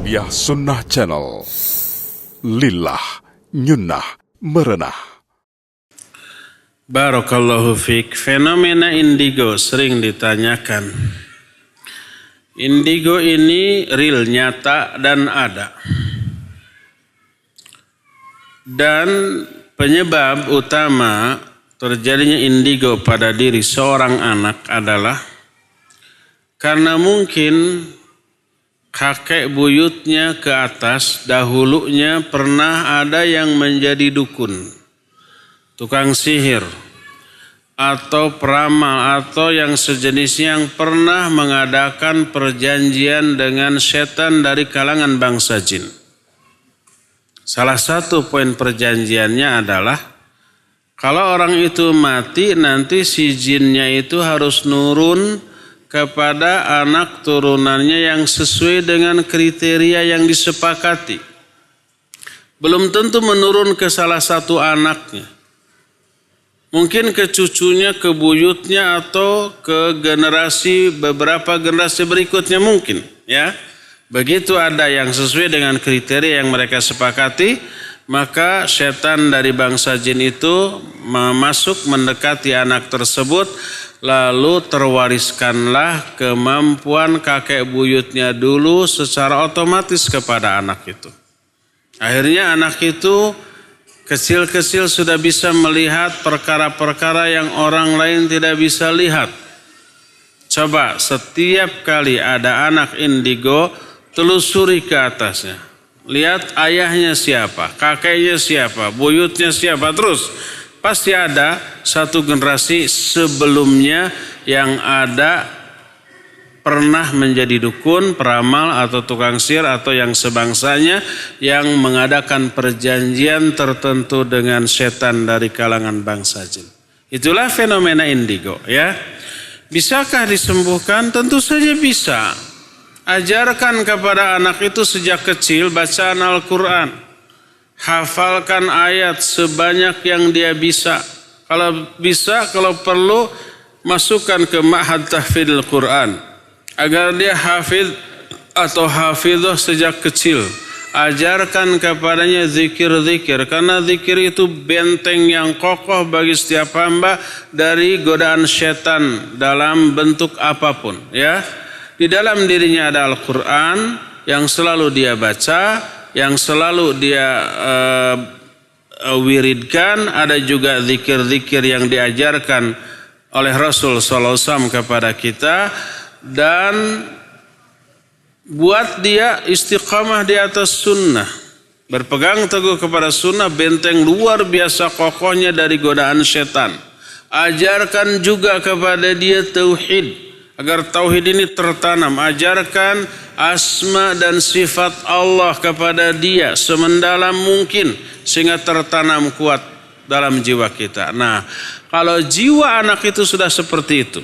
Tarbiyah Sunnah Channel. Lillah, nyunnah, merenah. Barakallahu fiik. Fenomena indigo sering ditanyakan. Indigo ini real, nyata dan ada. Dan penyebab utama terjadinya indigo pada diri seorang anak adalah karena mungkin kakek buyutnya ke atas dahulunya pernah ada yang menjadi dukun, tukang sihir, atau peramal, atau yang sejenisnya yang pernah mengadakan perjanjian dengan setan dari kalangan bangsa jin. Salah satu poin perjanjiannya adalah kalau orang itu mati nanti si jinnya itu harus nurun kepada anak turunannya yang sesuai dengan kriteria yang disepakati. Belum tentu menurun ke salah satu anaknya. Mungkin ke cucunya, ke buyutnya, atau ke beberapa generasi berikutnya mungkin. Ya, begitu ada yang sesuai dengan kriteria yang mereka sepakati, maka setan dari bangsa jin itu masuk mendekati anak tersebut, lalu terwariskanlah kemampuan kakek buyutnya dulu secara otomatis kepada anak itu. Akhirnya anak itu kecil-kecil sudah bisa melihat perkara-perkara yang orang lain tidak bisa lihat. Coba setiap kali ada anak indigo, telusuri ke atasnya. Lihat ayahnya siapa, kakeknya siapa, buyutnya siapa. Terus pasti ada satu generasi sebelumnya yang ada pernah menjadi dukun, peramal, atau tukang sihir, atau yang sebangsanya yang mengadakan perjanjian tertentu dengan setan dari kalangan bangsa jin. Itulah fenomena indigo, ya. Bisakah disembuhkan? Tentu saja bisa. Ajarkan kepada anak itu sejak kecil bacaan Al-Quran. Hafalkan ayat sebanyak yang dia bisa. Kalau bisa, kalau perlu, masukkan ke ma'had tahfidz Quran. Agar dia hafidh atau hafidhah sejak kecil. Ajarkan kepadanya zikir-zikir. Karena zikir itu benteng yang kokoh bagi setiap hamba dari godaan setan dalam bentuk apapun. Ya, di dalam dirinya ada Al-Quran yang selalu dia baca, yang selalu dia wiridkan. Ada juga zikir-zikir yang diajarkan oleh Rasul SAW kepada kita. Dan buat dia istiqamah di atas sunnah, berpegang teguh kepada sunnah, benteng luar biasa kokohnya dari godaan setan. Ajarkan juga kepada dia tauhid, agar tauhid ini tertanam. Ajarkan asma dan sifat Allah kepada dia semendalam mungkin, sehingga tertanam kuat dalam jiwa kita. Nah, kalau jiwa anak itu sudah seperti itu,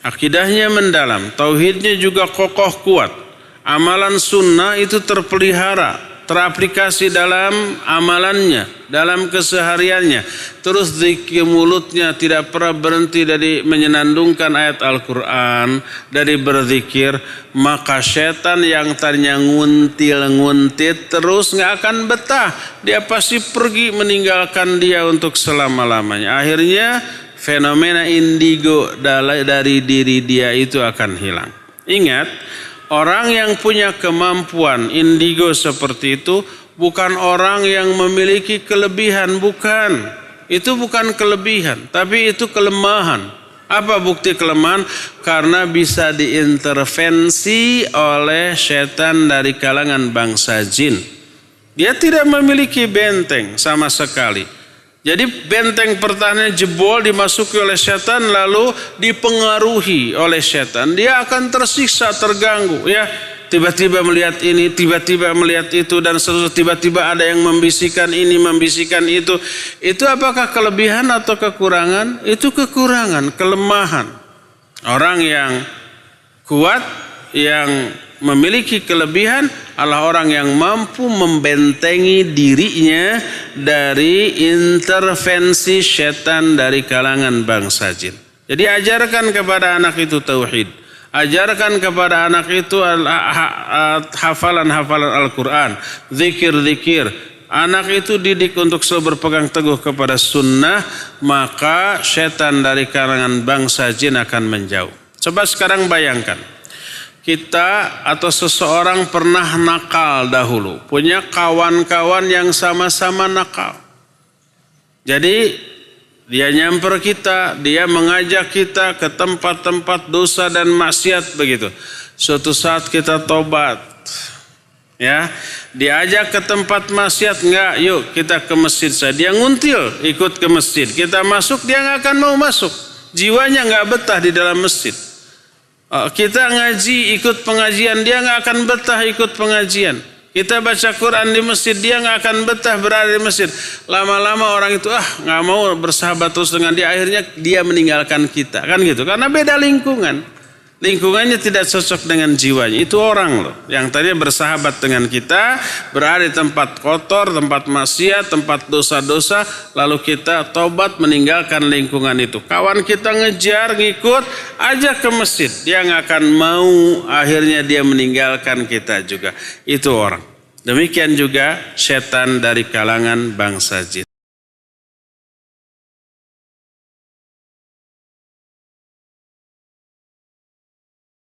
akidahnya mendalam, tauhidnya juga kokoh kuat, amalan sunnah itu terpelihara, teraplikasi dalam amalannya, dalam kesehariannya. Terus zikir mulutnya tidak pernah berhenti dari menyenandungkan ayat Al-Quran, dari berzikir, maka setan yang tadinya nguntil-nguntit terus gak akan betah. Dia pasti pergi meninggalkan dia untuk selama-lamanya. Akhirnya fenomena indigo dari diri dia itu akan hilang. Ingat, orang yang punya kemampuan indigo seperti itu bukan orang yang memiliki kelebihan, bukan. Itu bukan kelebihan, tapi itu kelemahan. Apa bukti kelemahan? Karena bisa diintervensi oleh setan dari kalangan bangsa jin. Dia tidak memiliki benteng sama sekali. Jadi benteng pertahanannya jebol, dimasuki oleh setan, lalu dipengaruhi oleh setan. Dia akan tersiksa, terganggu, ya. Tiba-tiba melihat ini, tiba-tiba melihat itu, dan seterusnya. Tiba-tiba ada yang membisikkan ini, membisikkan itu. Itu apakah kelebihan atau kekurangan? Itu kekurangan, kelemahan. Orang yang kuat, yang memiliki kelebihan adalah orang yang mampu membentengi dirinya dari intervensi setan dari kalangan bangsa jin. Jadi ajarkan kepada anak itu tauhid. Ajarkan kepada anak itu hafalan-hafalan Al-Quran, zikir-zikir. Anak itu didik untuk selalu berpegang teguh kepada sunnah, maka setan dari kalangan bangsa jin akan menjauh. Coba sekarang bayangkan, kita atau seseorang pernah nakal dahulu, punya kawan-kawan yang sama-sama nakal. Jadi dia nyamper kita, dia mengajak kita ke tempat-tempat dosa dan maksiat begitu. Suatu saat kita tobat, ya, diajak ke tempat maksiat, enggak, yuk kita ke masjid saja. Dia nguntil ikut ke masjid, kita masuk dia nggak akan mau masuk, jiwanya nggak betah di dalam masjid. Kita ngaji ikut pengajian, dia nggak akan betah ikut pengajian. Kita baca Quran di masjid, dia nggak akan betah berada di masjid. Lama-lama orang itu nggak mau bersahabat terus dengan dia, akhirnya dia meninggalkan kita, kan gitu. Karena beda lingkungannya tidak cocok dengan jiwanya. Itu orang loh yang tadinya bersahabat dengan kita, berada di tempat kotor, tempat maksiat, tempat dosa-dosa, lalu kita tobat meninggalkan lingkungan itu. Kawan kita ngejar, ngikut, ajak ke masjid, dia nggak akan mau, akhirnya dia meninggalkan kita juga. Itu orang. Demikian juga setan dari kalangan bangsa jin.